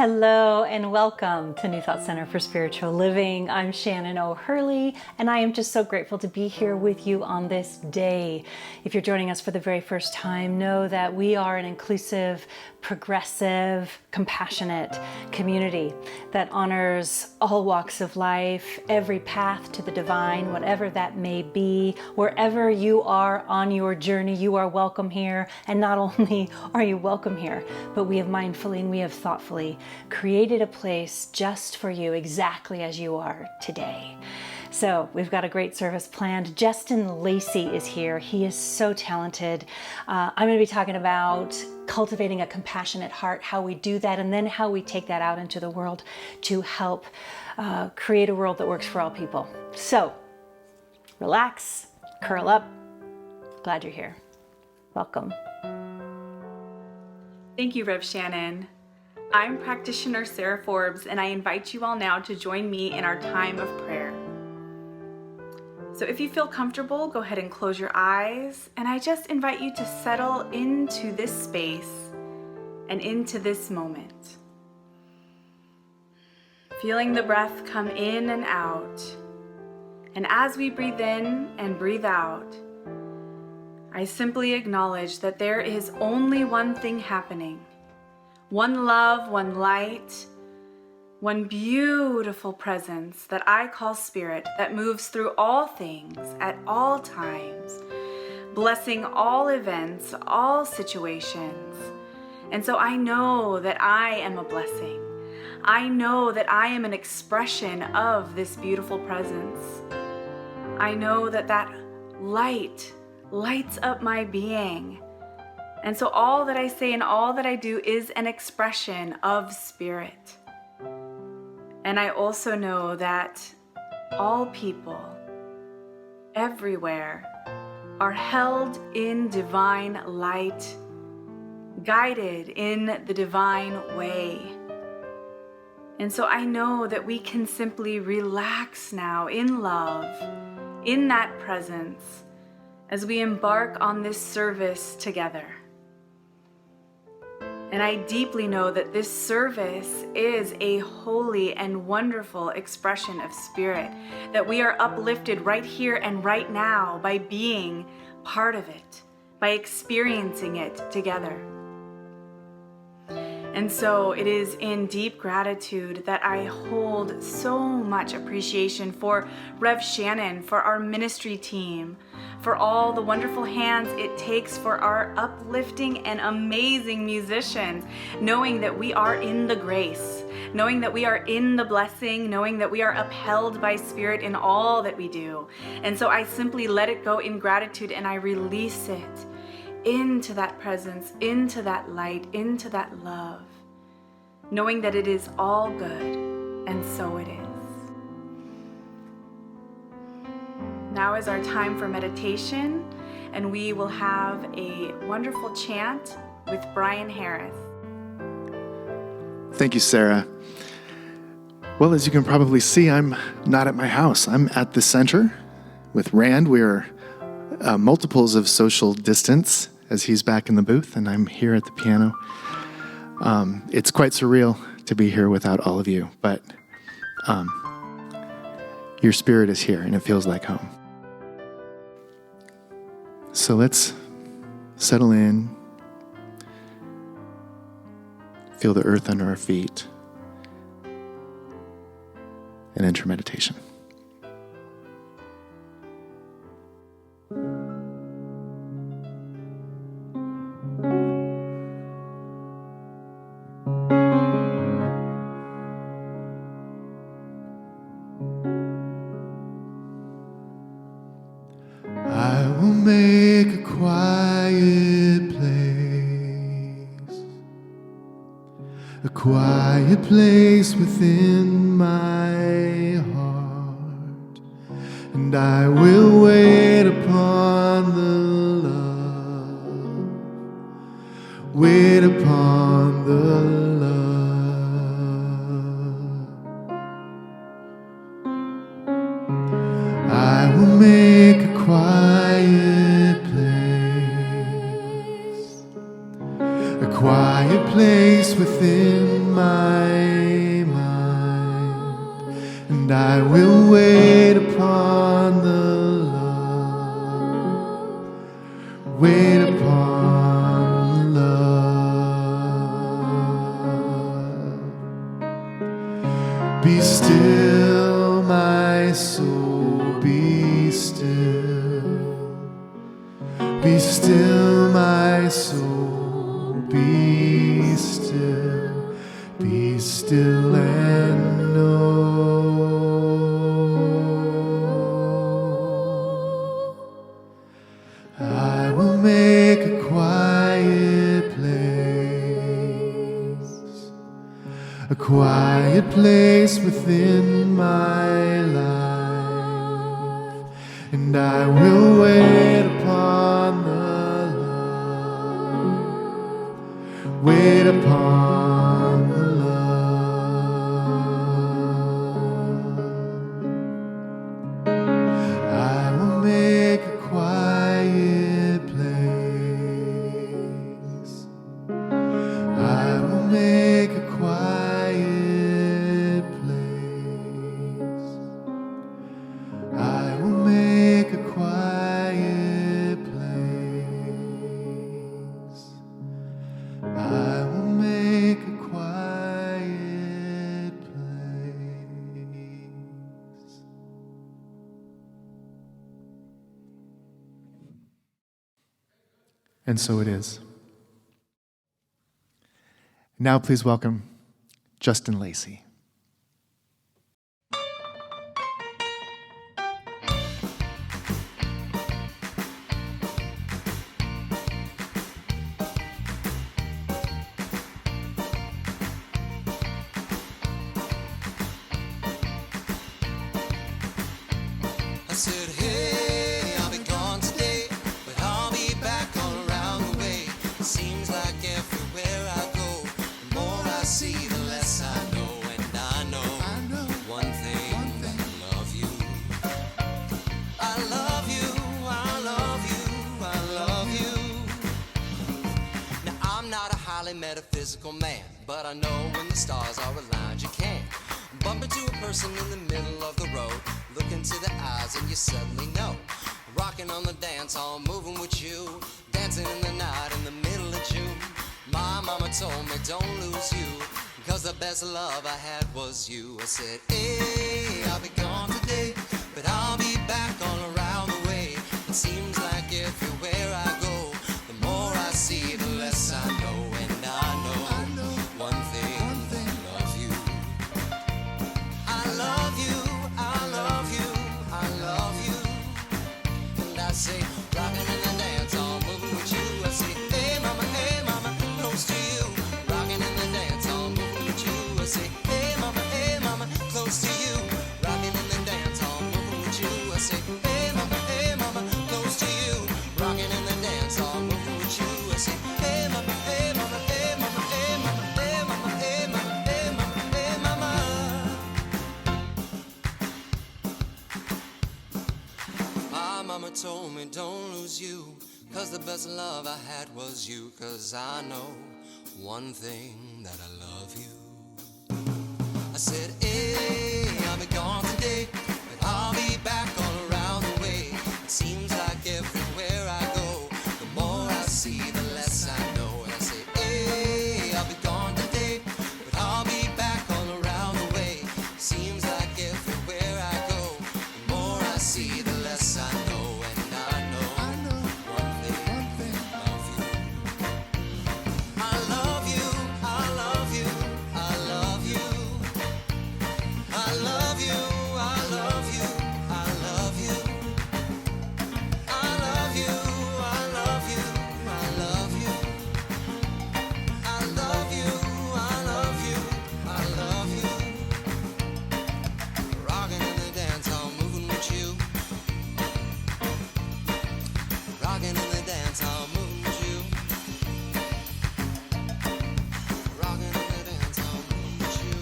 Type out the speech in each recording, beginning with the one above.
Hello and welcome to New Thought Center for Spiritual Living. I'm Shannon O'Hurley, and I am just so grateful to be here with you on this day. If you're joining us for the very first time, know that we are an inclusive, progressive, compassionate community that honors all walks of life, every path to the divine, whatever that may be. Wherever you are on your journey, you are welcome here. And not only are you welcome here, but we have mindfully and we have thoughtfully created a place just for you, exactly as you are today. So we've got a great service planned. Justin Lacey is here. He is so talented. I'm going to be talking about cultivating a compassionate heart, how we do that, and then how we take that out into the world to help create a world that works for all people. So relax, curl up. Glad you're here. Welcome. Thank you, Rev Shannon. I'm practitioner Sarah Forbes, and I invite you all now to join me in our time of prayer. So if you feel comfortable, go ahead and close your eyes, and I just invite you to settle into this space and into this moment. Feeling the breath come in and out. And as we breathe in and breathe out, I simply acknowledge that there is only one thing happening. One love, one light, one beautiful presence that I call Spirit that moves through all things at all times, blessing all events, all situations. And so I know that I am a blessing. I know that I am an expression of this beautiful presence. I know that that light lights up my being. And so all that I say and all that I do is an expression of Spirit. And I also know that all people, everywhere, are held in divine light, guided in the divine way. And so I know that we can simply relax now in love, in that presence, as we embark on this service together. And I deeply know that this service is a holy and wonderful expression of Spirit, that we are uplifted right here and right now by being part of it, by experiencing it together. And so it is in deep gratitude that I hold so much appreciation for Rev Shannon, for our ministry team, for all the wonderful hands it takes for our uplifting and amazing musicians, knowing that we are in the grace, knowing that we are in the blessing, knowing that we are upheld by Spirit in all that we do. And so I simply let it go in gratitude and I release it into that presence, into that light, into that love, knowing that it is all good, and so it is. Now is our time for meditation, and we will have a wonderful chant with Brian Harris. Thank you, Sarah. Well, as you can probably see, I'm not at my house. I'm at the center with Rand. We're multiples of social distance as he's back in the booth and I'm here at the piano. It's quite surreal to be here without all of you, but your spirit is here and it feels like home. So let's settle in, feel the earth under our feet, and enter meditation. I will make a quiet place within my heart, and I will wait upon the love, wait upon the love. I will make a quiet place within my my mind, and I will wait upon the Lord, wait upon the Lord. Be still, my soul, be still. Be still, my soul, be still. Be still and know I will make a quiet place within my life, and I will wait upon the Lord, wait upon the Lord. I will make a quiet place. I will make a quiet place. I will make a quiet place. I will make a quiet place. And so it is. Now please welcome Justin Lacey. I said, hey, I'll be gone today, but I'll be back all around the way. It seems like everywhere I go, the more I see, the less I know. And I know one thing, I love you. I love you, I love you, I love you. Now, I'm not a highly metaphysical man, but I know when the stars are aligned, you can't bump into a person in the middle of the road. Look into the eyes and you suddenly know. Rocking on the dance hall, moving with you, dancing in the night in the middle of June. My mama told me don't lose you, cause the best love I had was you. I said, hey, I'll be gone today, but I'll be back all around the way. It seems like everywhere I go, the more I see, the less I know. And I know one thing, I love you. I love you, I love you, I love you. And I say, rockin' in the dance hall, moving with you. I say, hey mama, close to you. Rockin' in the dance hall, moving with you. I say, hey mama, close to you. Rockin' in the dance hall, moving with you. I say, hey mama, close to you. Rockin' in the dance hall, moving with you. I say, hey mama, hey mama, hey mama, hey mama, hey mama, hey mama, hey mama, hey mama. My mama told me don't lose you, cause the best love I had was you. Cause I know one thing, that I love you. I said, hey, I'll be gone today, but I'll be back all around the way. It seems like everywhere I go, the more I see, the less I know. And I say, hey, I'll be gone today, but I'll be back all around the way. Seems like everywhere I go, the more I see, the less I know. And I know one thing, I love you. I love you, I love you, I love you. I love you, I love you, I love you. I love you, I love you, I love you. I love you, I love you, I love you. Rockin' in the dance hall, moving with you. Rockin' in the dance hall, moving with you. Rockin' in the dance hall, moving with you.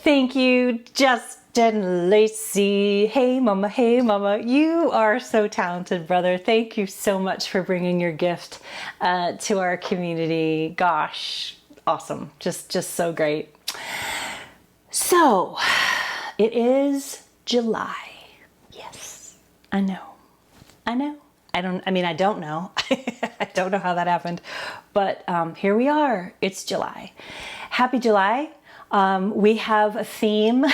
Thank you, Justin. and Lacey. Hey mama, you are so talented, brother. Thank you so much for bringing your gift to our community. Gosh, awesome. Just so great. So, it is July. Yes, I know. I don't know. I don't know how that happened, but here we are. It's July. Happy July. We have a theme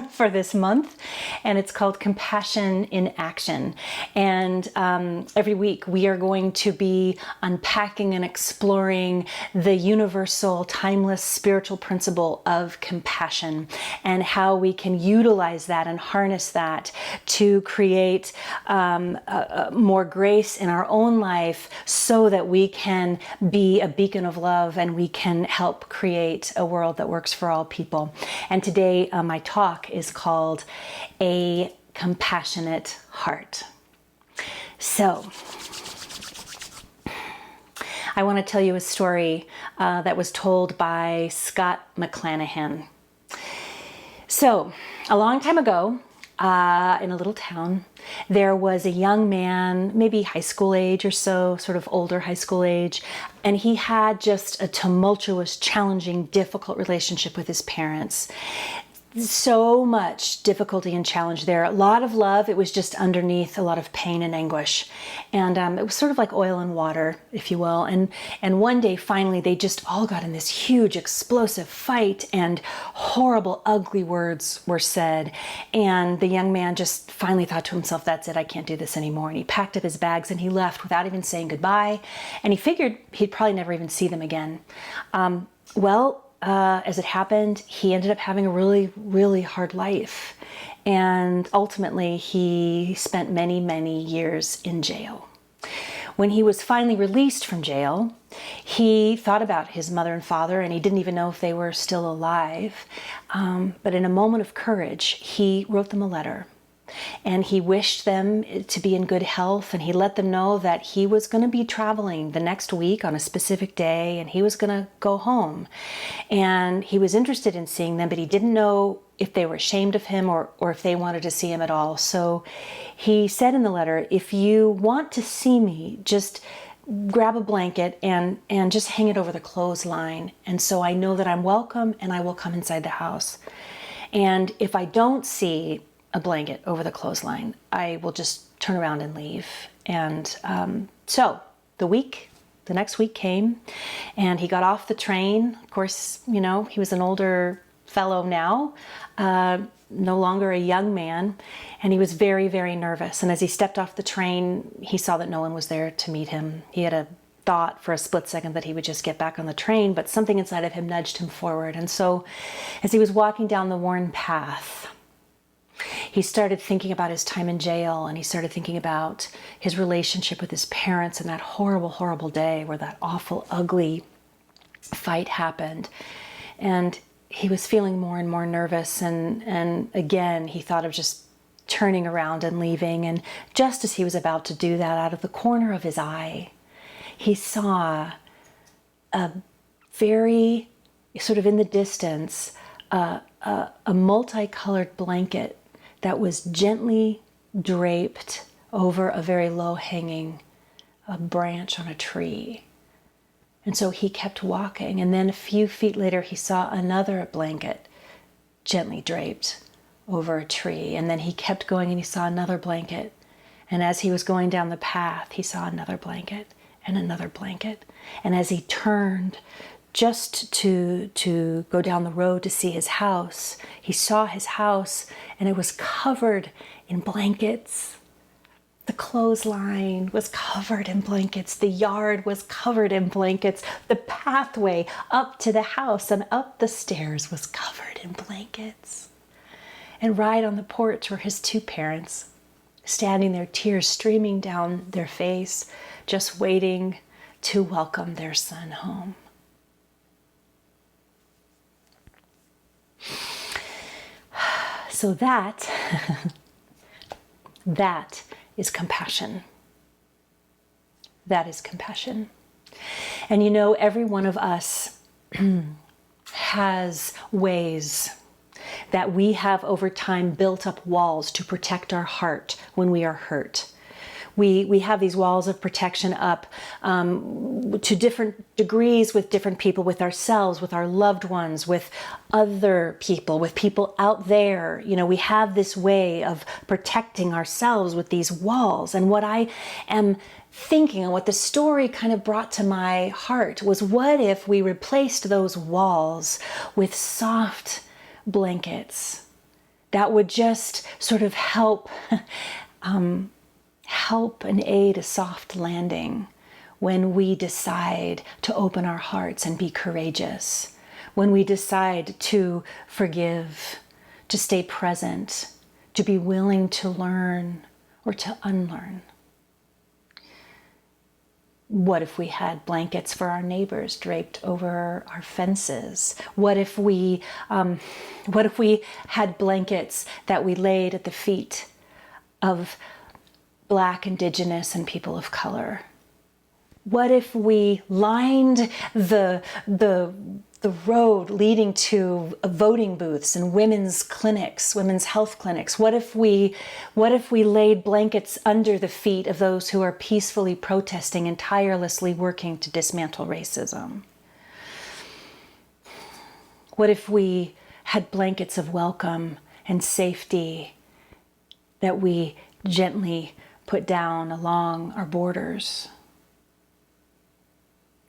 for this month, and it's called Compassion in Action. And every week we are going to be unpacking and exploring the universal, timeless spiritual principle of compassion and how we can utilize that and harness that to create more grace in our own life so that we can be a beacon of love and we can help create a world that works for all people. And today my talk is called A Compassionate Heart. So I want to tell you a story that was told by Scott McClanahan. So a long time ago, in a little town, there was a young man, maybe high school age or so, sort of older high school age, and he had just a tumultuous, challenging, difficult relationship with his parents. So much difficulty and challenge there. A lot of love. It was just underneath a lot of pain and anguish. And it was sort of like oil and water, if you will. And one day, finally, they just all got in this huge, explosive fight, and horrible, ugly words were said. And the young man just finally thought to himself, that's it, I can't do this anymore. And he packed up his bags and he left without even saying goodbye. And he figured he'd probably never even see them again. As it happened, he ended up having a really, really hard life. And ultimately, he spent many, many years in jail. When he was finally released from jail, he thought about his mother and father, and he didn't even know if they were still alive. But in a moment of courage, he wrote them a letter. And he wished them to be in good health, and he let them know that he was going to be traveling the next week on a specific day, and he was going to go home. And he was interested in seeing them, but he didn't know if they were ashamed of him or if they wanted to see him at all. So he said in the letter, if you want to see me, just grab a blanket and just hang it over the clothesline. And so I know that I'm welcome and I will come inside the house. And if I don't see a blanket over the clothesline, I will just turn around and leave. And so the next week came, and he got off the train. Of course, he was an older fellow now, no longer a young man, and he was very, very nervous. And as he stepped off the train, he saw that no one was there to meet him. He had a thought for a split second that he would just get back on the train, but something inside of him nudged him forward. And so as he was walking down the worn path, he started thinking about his time in jail, and he started thinking about his relationship with his parents and that horrible, horrible day where that awful, ugly fight happened. And he was feeling more and more nervous, and again, he thought of just turning around and leaving. And just as he was about to do that, out of the corner of his eye, he saw a very, sort of in the distance, a multicolored blanket that was gently draped over a very low-hanging branch on a tree. And so he kept walking, and then a few feet later he saw another blanket gently draped over a tree. And then he kept going and he saw another blanket. And as he was going down the path, he saw another blanket and another blanket. And as he turned just to go down the road to see his house, he saw his house, and it was covered in blankets. The clothesline was covered in blankets. The yard was covered in blankets. The pathway up to the house and up the stairs was covered in blankets. And right on the porch were his two parents, standing there, tears streaming down their face, just waiting to welcome their son home. So that is compassion. That is compassion. And every one of us has ways that we have over time built up walls to protect our heart when we are hurt. We have these walls of protection up to different degrees with different people, with ourselves, with our loved ones, with other people, with people out there. You know, we have this way of protecting ourselves with these walls. And what I am thinking and what the story kind of brought to my heart was, what if we replaced those walls with soft blankets that would just sort of help and aid a soft landing when we decide to open our hearts and be courageous, when we decide to forgive, to stay present, to be willing to learn or to unlearn. What if we had blankets for our neighbors draped over our fences? What if we had blankets that we laid at the feet of Black, Indigenous, and people of color? What if we lined the road leading to voting booths and women's clinics, women's health clinics? What if we laid blankets under the feet of those who are peacefully protesting and tirelessly working to dismantle racism? What if we had blankets of welcome and safety that we gently put down along our borders?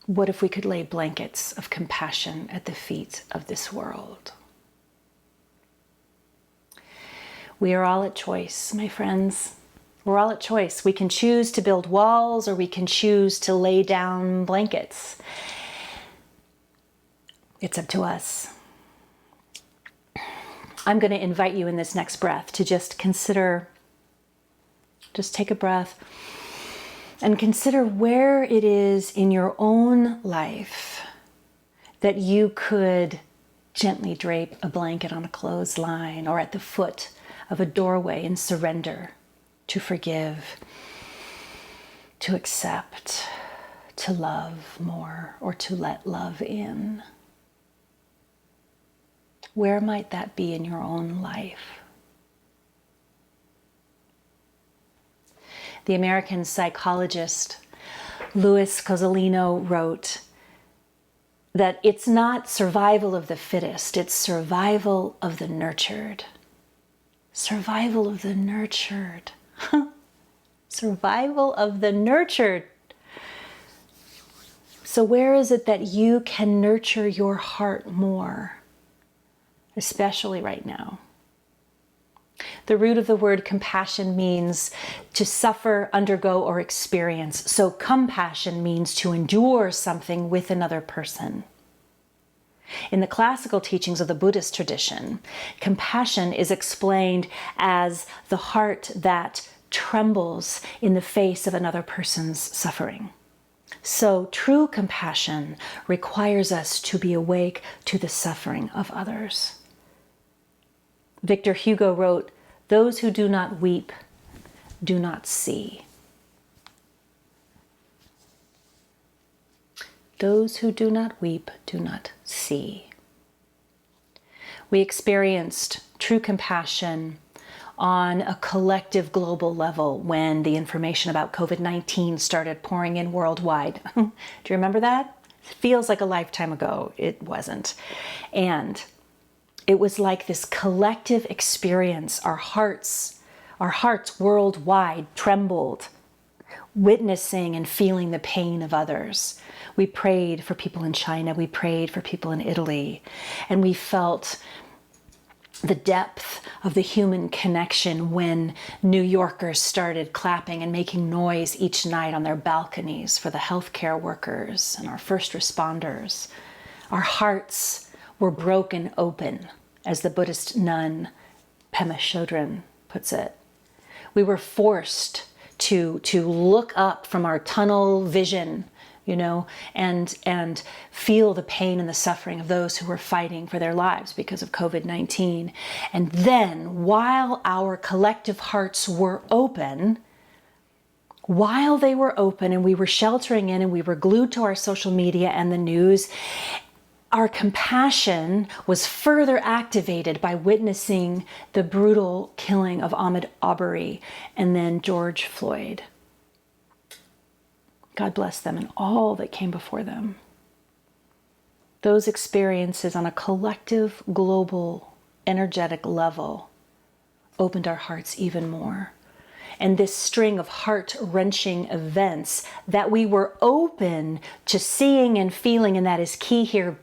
What if we could lay blankets of compassion at the feet of this world? We are all at choice, my friends. We're all at choice. We can choose to build walls, or we can choose to lay down blankets. It's up to us. I'm going to invite you in this next breath to just consider, just take a breath and consider where it is in your own life that you could gently drape a blanket on a clothesline or at the foot of a doorway and surrender, to forgive, to accept, to love more, or to let love in. Where might that be in your own life? The American psychologist Louis Cozolino wrote that it's not survival of the fittest, it's survival of the nurtured. Survival of the nurtured. Survival of the nurtured. So where is it that you can nurture your heart more, especially right now? The root of the word compassion means to suffer, undergo, or experience. So compassion means to endure something with another person. In the classical teachings of the Buddhist tradition, compassion is explained as the heart that trembles in the face of another person's suffering. So true compassion requires us to be awake to the suffering of others. Victor Hugo wrote, "Those who do not weep do not see." Those who do not weep do not see. We experienced true compassion on a collective global level when the information about COVID-19 started pouring in worldwide. Do you remember that? It feels like a lifetime ago. It wasn't. And it was like this collective experience. Our hearts worldwide trembled, witnessing and feeling the pain of others. We prayed for people in China. We prayed for people in Italy. And we felt the depth of the human connection when New Yorkers started clapping and making noise each night on their balconies for the healthcare workers and our first responders. Our hearts were broken open, as the Buddhist nun Pema Chodron puts it. We were forced to look up from our tunnel vision, and feel the pain and the suffering of those who were fighting for their lives because of COVID-19. And then, while our collective hearts were open, while they were open and we were sheltering in and we were glued to our social media and the news, our compassion was further activated by witnessing the brutal killing of Ahmaud Arbery and then George Floyd. God bless them and all that came before them. Those experiences on a collective, global, energetic level opened our hearts even more. And this string of heart-wrenching events that we were open to seeing and feeling, and that is key here,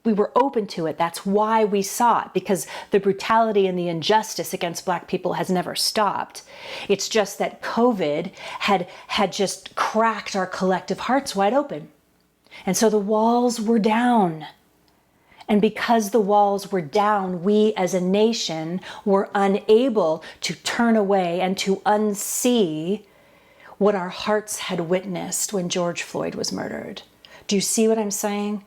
we were open to it. That's why we saw it, because the brutality and the injustice against Black people has never stopped. It's just that COVID had just cracked our collective hearts wide open. And so the walls were down. And because the walls were down, we as a nation were unable to turn away and to unsee what our hearts had witnessed when George Floyd was murdered. Do you see what I'm saying?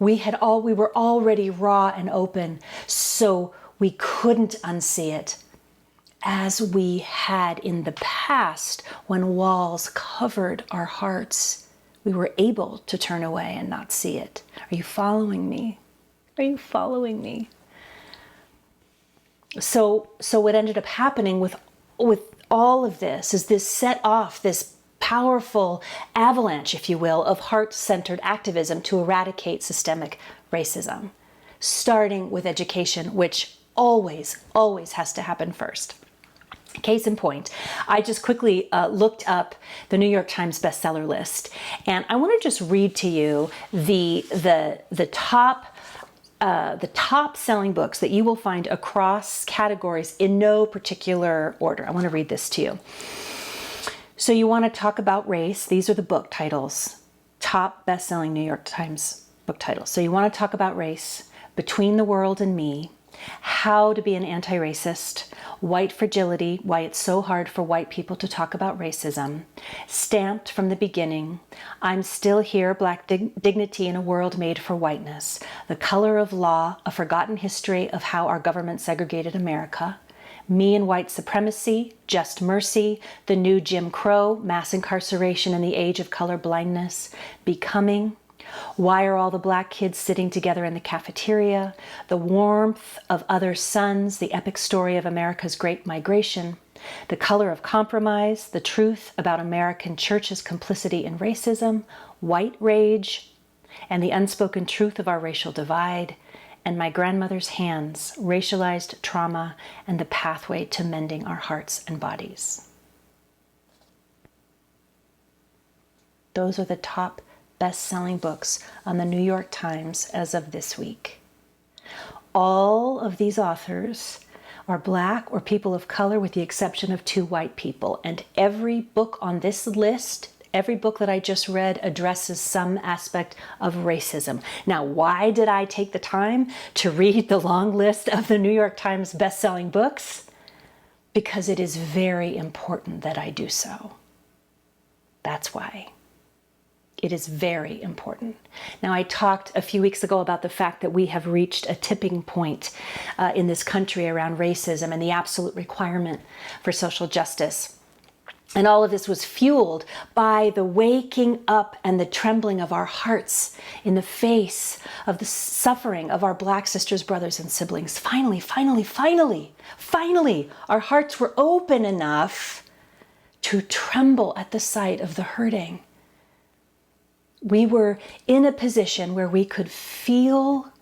We were already raw and open, so we couldn't unsee it as we had in the past when walls covered our hearts. We were able to turn away and not see it. Are you following me? Are you following me? So what ended up happening with all of this is this set off this powerful avalanche, if you will, of heart-centered activism to eradicate systemic racism, starting with education, which always has to happen first. Case in point, I just quickly looked up the New York Times bestseller list, and I want to just read to you the top selling books that you will find across categories in no particular order. I want to read this to you. So you want to talk about race. These are the book titles, top best-selling New York Times book titles. So you want to talk about race, Between the World and Me, How to Be an Anti-Racist, White Fragility, Why It's So Hard for White People to Talk About Racism, Stamped from the Beginning, I'm Still Here, Black Dignity in a World Made for Whiteness, The Color of Law, A Forgotten History of How Our Government Segregated America, Me and White Supremacy, Just Mercy, The New Jim Crow, Mass Incarceration in the Age of Color Blindness, Becoming, Why Are All the Black Kids Sitting Together in the Cafeteria, The Warmth of Other Suns, The Epic Story of America's Great Migration, The Color of Compromise, The Truth About American Church's Complicity in Racism, White Rage, and the Unspoken Truth of Our Racial Divide, and My Grandmother's Hands, Racialized Trauma and the Pathway to Mending Our Hearts and Bodies. Those are the top best-selling books on the New York Times as of this week. All of these authors are Black or people of color with the exception of 2 white people, and every book on this list, every book that I just read addresses some aspect of racism. Now, why did I take the time to read the long list of the New York Times best-selling books? Because it is very important that I do so. That's why. It is very important. Now, I talked a few weeks ago about the fact that we have reached a tipping point in this country around racism and the absolute requirement for social justice. And all of this was fueled by the waking up and the trembling of our hearts in the face of the suffering of our Black sisters, brothers, and siblings. Finally, our hearts were open enough to tremble at the sight of the hurting. We were in a position where we could feel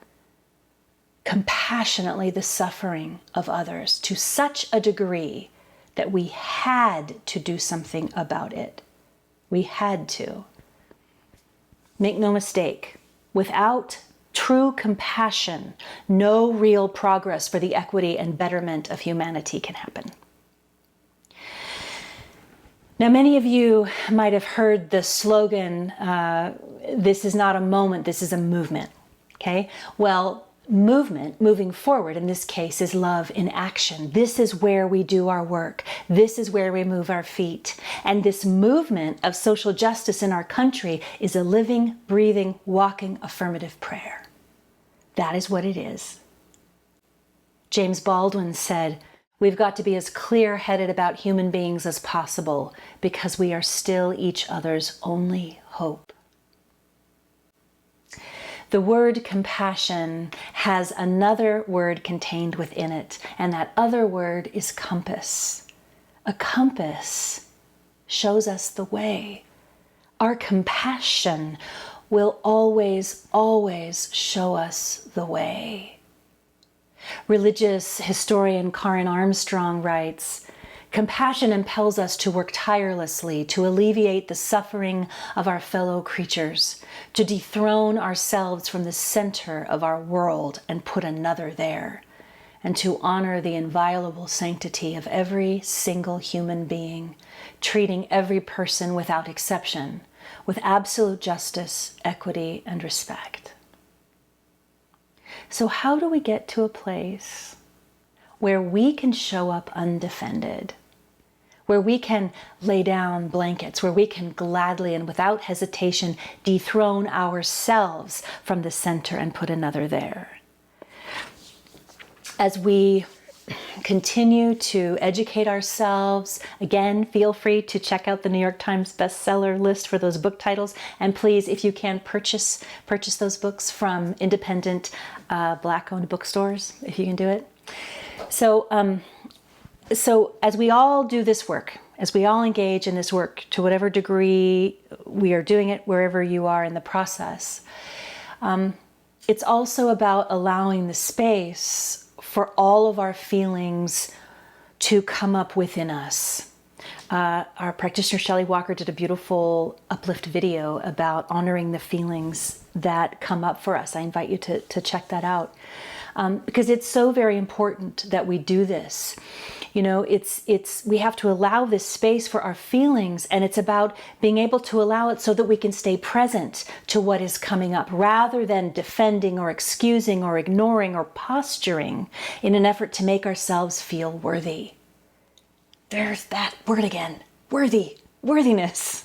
compassionately the suffering of others to such a degree that we had to do something about it. We had to. Make no mistake, without true compassion, no real progress for the equity and betterment of humanity can happen. Now, many of you might have heard the slogan, this is not a moment, this is a movement, okay? Well, movement, moving forward in this case, is love in action. This is where we do our work. This is where we move our feet. And this movement of social justice in our country is a living, breathing, walking affirmative prayer. That is what it is. James Baldwin said, we've got to be as clear-headed about human beings as possible because we are still each other's only hope. The word compassion has another word contained within it, and that other word is compass. A compass shows us the way. Our compassion will always, always show us the way. Religious historian Karen Armstrong writes, "Compassion impels us to work tirelessly to alleviate the suffering of our fellow creatures, to dethrone ourselves from the center of our world and put another there, and to honor the inviolable sanctity of every single human being, treating every person without exception with absolute justice, equity, and respect." So how do we get to a place where we can show up undefended, where we can lay down blankets, where we can gladly and without hesitation dethrone ourselves from the center and put another there? As we continue to educate ourselves, again, feel free to check out the New York Times bestseller list for those book titles. And please, if you can, purchase those books from independent Black-owned bookstores, if you can do it. So as we all do this work, as we all engage in this work to whatever degree we are doing it, wherever you are in the process, it's also about allowing the space for all of our feelings to come up within us. Our practitioner Shelley Walker did a beautiful uplift video about honoring the feelings that come up for us. I invite you to check that out, because it's so very important that we do this. You know, we have to allow this space for our feelings, and it's about being able to allow it so that we can stay present to what is coming up, rather than defending or excusing or ignoring or posturing in an effort to make ourselves feel worthy. There's that word again, worthy, worthiness.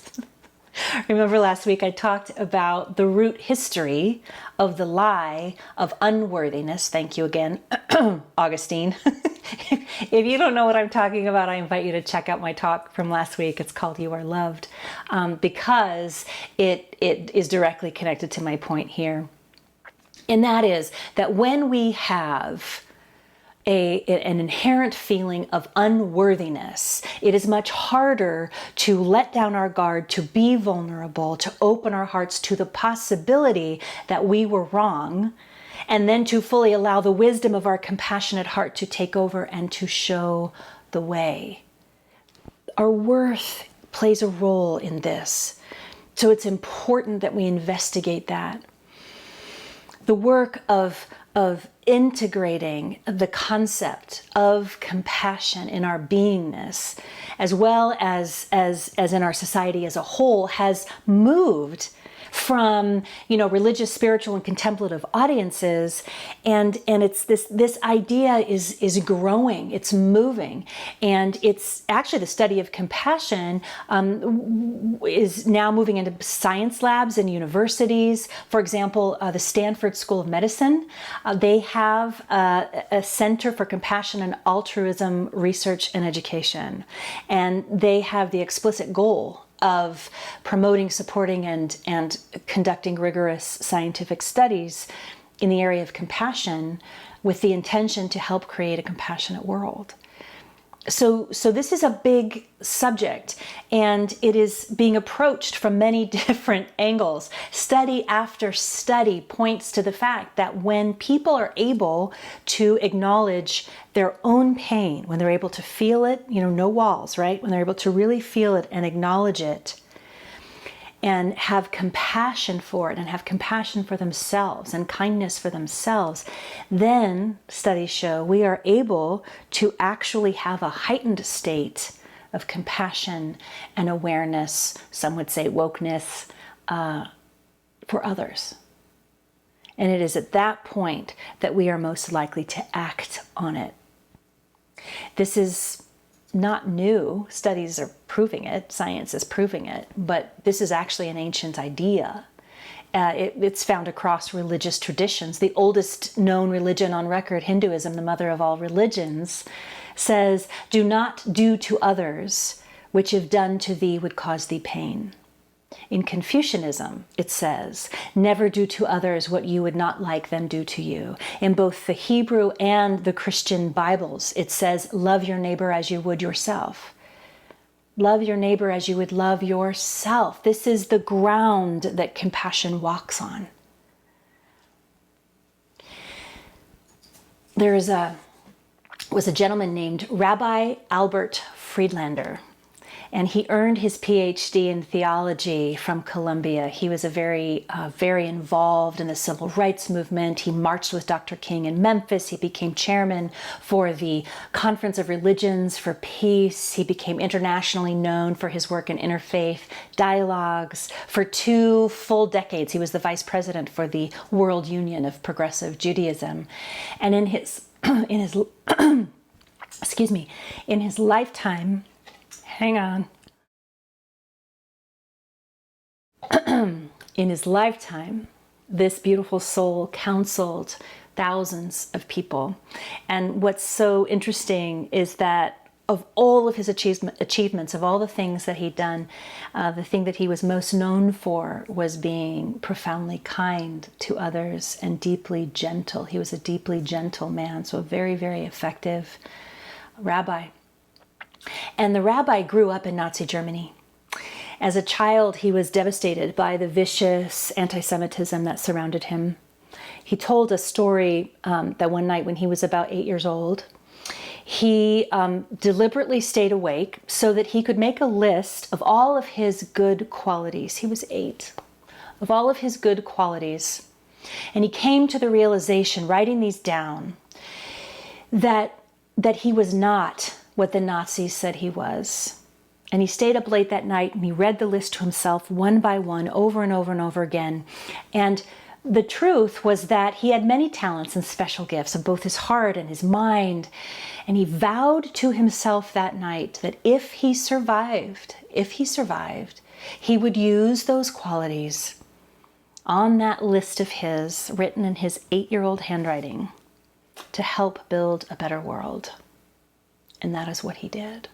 Remember last week I talked about the root history of the lie of unworthiness. Thank you again, Augustine. If you don't know what I'm talking about, I invite you to check out my talk from last week. It's called You Are Loved, because it is directly connected to my point here. And that is that when we have an inherent feeling of unworthiness, it is much harder to let down our guard, to be vulnerable, to open our hearts to the possibility that we were wrong, and then to fully allow the wisdom of our compassionate heart to take over and to show the way. Our worth plays a role in this, so it's important that we investigate that. The work of integrating the concept of compassion in our beingness, as well as in our society as a whole, has moved from, religious, spiritual, and contemplative audiences, and it's this idea is growing, it's moving, and it's actually the study of compassion is now moving into science labs and universities. For example, the Stanford School of Medicine, they have a Center for Compassion and Altruism Research and Education, and they have the explicit goal of promoting, supporting, and conducting rigorous scientific studies in the area of compassion with the intention to help create a compassionate world. So this is a big subject, and it is being approached from many different angles. Study after study points to the fact that when people are able to acknowledge their own pain, when they're able to feel it, no walls, right? When they're able to really feel it and acknowledge it, and have compassion for it, and have compassion for themselves and kindness for themselves, then studies show we are able to actually have a heightened state of compassion and awareness, some would say wokeness, for others. And it is at that point that we are most likely to act on it. This is not new. Studies are proving it. Science is proving it. But this is actually an ancient idea. It's found across religious traditions. The oldest known religion on record, Hinduism, the mother of all religions, says, "Do not do to others which if done to thee would cause thee pain." In Confucianism, it says, never do to others what you would not like them do to you. In both the Hebrew and the Christian Bibles, it says, love your neighbor as you would yourself. Love your neighbor as you would love yourself. This is the ground that compassion walks on. There was a gentleman named Rabbi Albert Friedlander, and he earned his PhD in theology from Columbia. He was very involved in the civil rights movement. He marched with Dr. King in Memphis. He became chairman for the Conference of Religions for Peace. He became internationally known for his work in interfaith dialogues. For 2 full decades, he was the vice president for the World Union of Progressive Judaism. And in his lifetime, hang on. In his lifetime, this beautiful soul counseled thousands of people. And what's so interesting is that of all of his achievements, of all the things that he'd done, the thing that he was most known for was being profoundly kind to others and deeply gentle. He was a deeply gentle man, so a very, very effective rabbi. And the rabbi grew up in Nazi Germany. As a child, he was devastated by the vicious anti-Semitism that surrounded him. He told a story that one night when he was about 8 years old, he deliberately stayed awake so that he could make a list of all of his good qualities. He was 8, of all of his good qualities. And he came to the realization, writing these down, that he was not what the Nazis said he was. And he stayed up late that night and he read the list to himself one by one, over and over and over again. And the truth was that he had many talents and special gifts of both his heart and his mind. And he vowed to himself that night that if he survived, he would use those qualities on that list of his, written in his 8-year-old handwriting, to help build a better world. And that is what he did.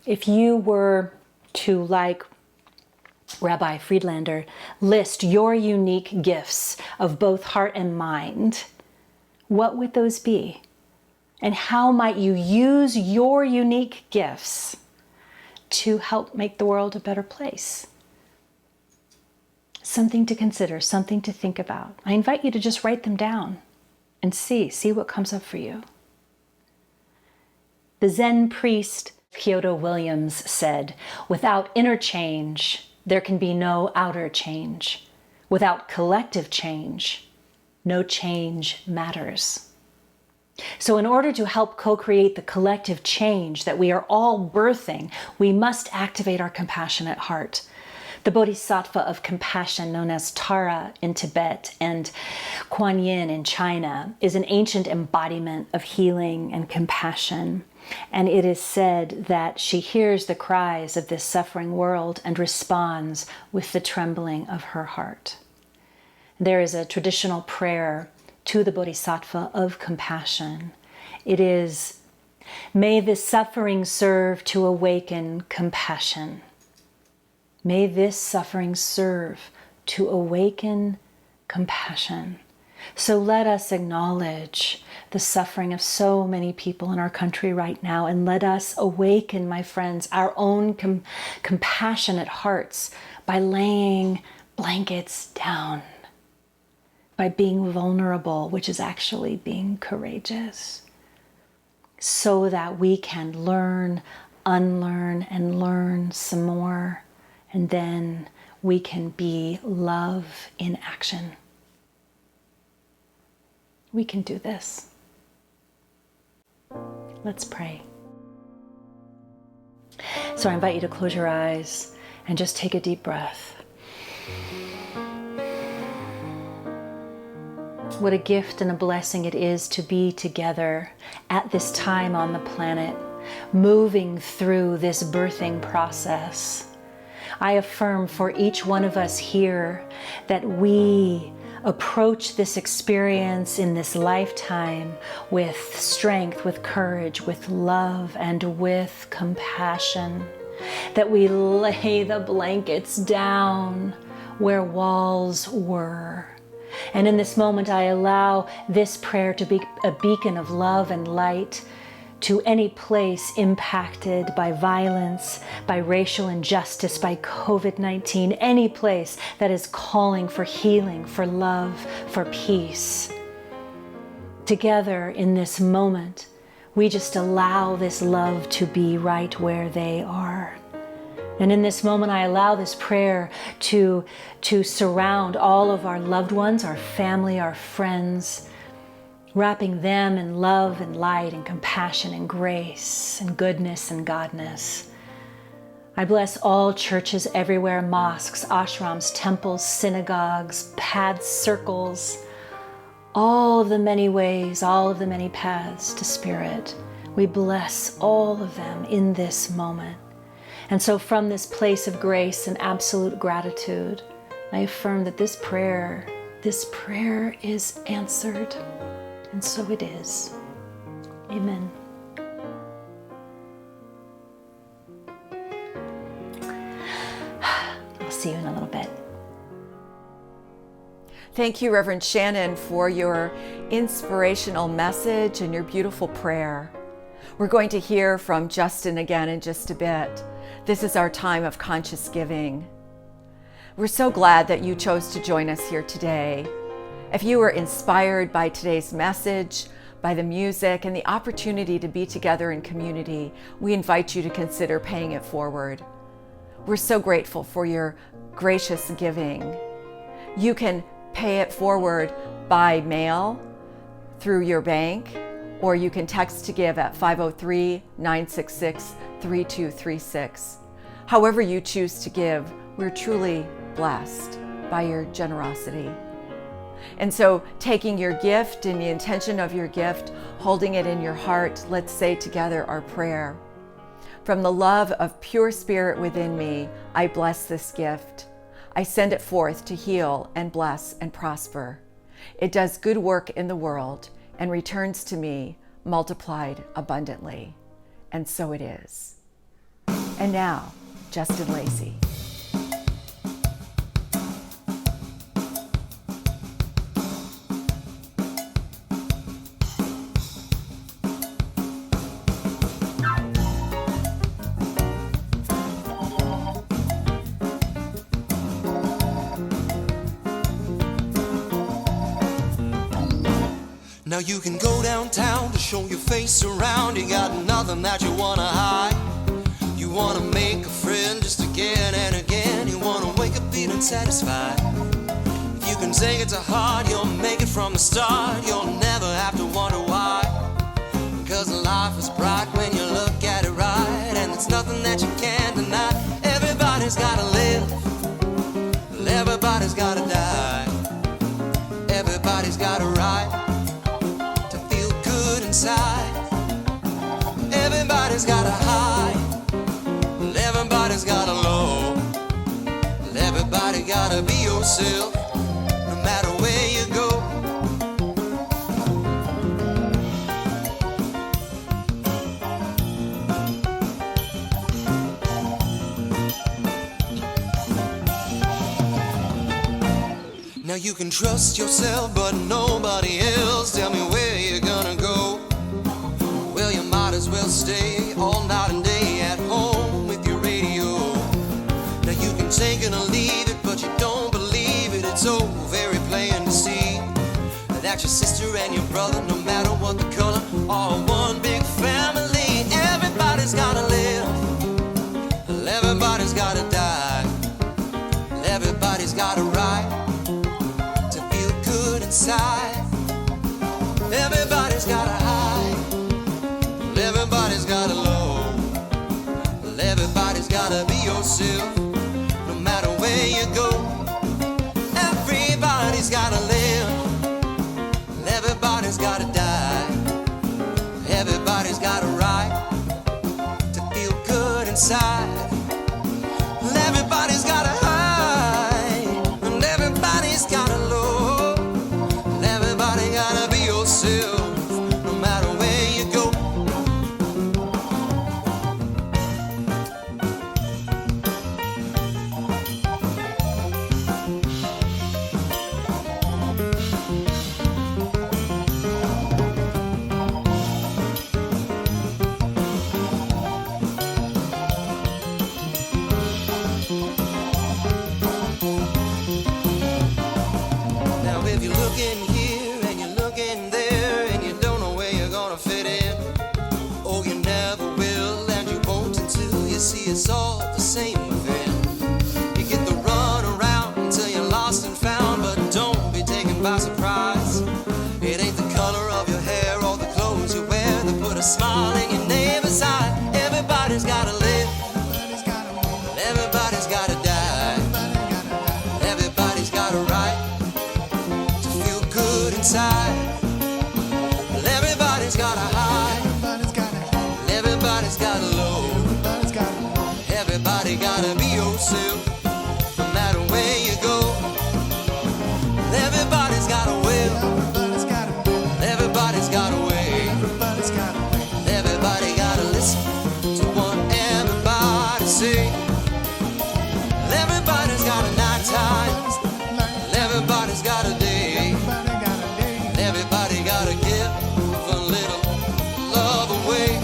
If you were to, like Rabbi Friedlander, list your unique gifts of both heart and mind, what would those be? And how might you use your unique gifts to help make the world a better place? Something to consider, something to think about. I invite you to just write them down and see what comes up for you. The Zen priest Kyoto Williams said, "Without inner change, there can be no outer change. Without collective change, no change matters." So in order to help co-create the collective change that we are all birthing, we must activate our compassionate heart. The Bodhisattva of compassion, known as Tara in Tibet and Kuan Yin in China, is an ancient embodiment of healing and compassion. And it is said that she hears the cries of this suffering world and responds with the trembling of her heart. There is a traditional prayer to the Bodhisattva of compassion. It is, "May this suffering serve to awaken compassion. May this suffering serve to awaken compassion." So let us acknowledge the suffering of so many people in our country right now, and let us awaken, my friends, our own compassionate hearts by laying blankets down, by being vulnerable, which is actually being courageous, so that we can learn, unlearn, and learn some more, and then we can be love in action. We can do this. Let's pray. So I invite you to close your eyes and just take a deep breath. What a gift and a blessing it is to be together at this time on the planet, moving through this birthing process. I affirm for each one of us here that we approach this experience in this lifetime with strength, with courage, with love, and with compassion. that we lay the blankets down where walls were. And in this moment, I allow this prayer to be a beacon of love and light to any place impacted by violence, by racial injustice, by COVID-19, any place that is calling for healing, for love, for peace. Together in this moment, we just allow this love to be right where they are. And in this moment, I allow this prayer to surround all of our loved ones, our family, our friends, wrapping them in love and light and compassion and grace and goodness and godness. I bless all churches everywhere, mosques, ashrams, temples, synagogues, paths, circles, all of the many ways, all of the many paths to spirit. We bless all of them in this moment. And so from this place of grace and absolute gratitude, I affirm that this prayer is answered. And so it is. Amen. I'll see you in a little bit. Thank you, Reverend Shannon, for your inspirational message and your beautiful prayer. We're going to hear from Justin again in just a bit. This is our time of conscious giving. We're so glad that you chose to join us here today. If you were inspired by today's message, by the music, and the opportunity to be together in community, we invite you to consider paying it forward. We're so grateful for your gracious giving. You can pay it forward by mail, through your bank, or you can text to give at 503-966-3236. However you choose to give, we're truly blessed by your generosity. And so taking your gift and the intention of your gift, holding it in your heart, let's say together our prayer. From the love of pure spirit within me, I bless this gift. I send it forth to heal and bless and prosper. It does good work in the world and returns to me multiplied abundantly. And so it is. And now, Justin Lacey. Now you can go downtown to show your face around. You got nothing that you wanna hide. You wanna make a friend just again and again. You wanna wake up feeling satisfied. If you can take it to heart, you'll make it from the start. You'll never have to wonder why. Cause life is bright when you look at it right. And it's nothing that you can't deny. Everybody's gotta live. Everybody's gotta die. Everybody's got a right inside. Everybody's got a high, everybody's got a low. Everybody gotta be yourself, no matter where you go. Now you can trust yourself, but nobody else. Tell me where you're gonna go. Well, you might as well stay all night and day at home with your radio. Now you can take it or leave it, but you don't believe it. It's so very plain to see that your sister and your brother, no matter what the color, are one big family. Everybody's gotta live. Everybody's gotta die. Everybody's got a right to feel good inside. Everybody's got a high. Everybody's got a low. Everybody's gotta be yourself, no matter where you go. Everybody's gotta live. Everybody's gotta die. Everybody's got a right to feel good inside. Everybody's got a high, and everybody's got a low. Everybody gotta be yourself, no matter where you go. yourself, no matter where you go. Everybody's got a will, everybody's got a way. Everybody gotta listen to what everybody say. Everybody's got a night time, everybody's got a day. Everybody gotta give a little love away.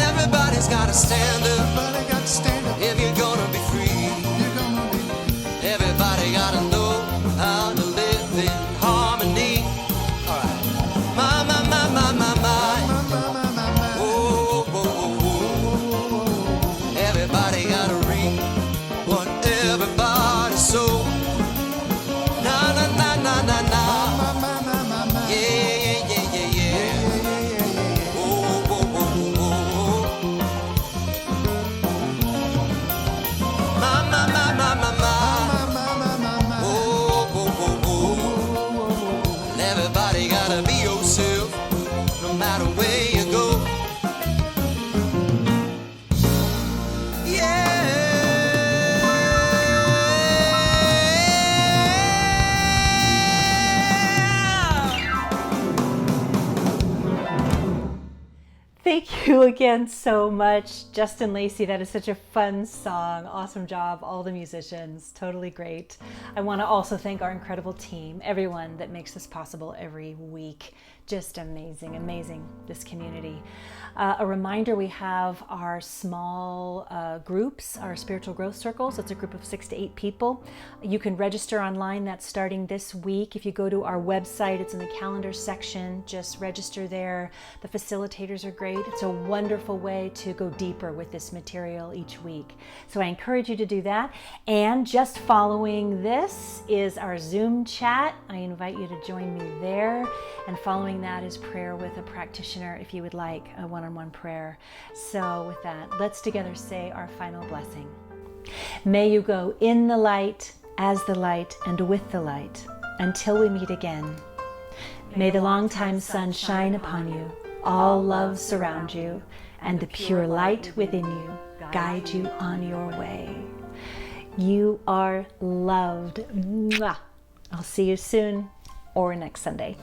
Everybody's gotta stand up if you're gonna be free. Everybody gotta know how to live in harmony. Alright. My, my, my, my, my, my. Oh, oh, oh, oh. Everybody gotta reap what everybody sow. Na, na, na, na, na, na. Yeah, yeah, yeah, yeah, yeah. Oh, oh, oh, oh, oh. My, my, my, my, my, my. Oh, oh, oh, oh. And everybody gotta be yourself, no matter where you go. Thank you again so much, Justin Lacey. That is such a fun song. Awesome job, all the musicians. Totally great. I want to also thank our incredible team, everyone that makes this possible every week. Just amazing, amazing, this community. A reminder, we have our small groups, our spiritual growth circles. It's a group of 6 to 8 people. You can register online. That's starting this week. If you go to our website, it's in the calendar section. Just register there. The facilitators are great. It's a wonderful way to go deeper with this material each week. So I encourage you to do that. And just following this is our Zoom chat. I invite you to join me there. And following that is prayer with a practitioner if you would like a one-on-one prayer. So with that, let's together say our final blessing. May you go in the light, as the light, and with the light, until we meet again. May the long-time sun shine upon you, all love surround you, and the pure light within you guide you on your way. You are loved. Mwah. I'll see you soon or next Sunday.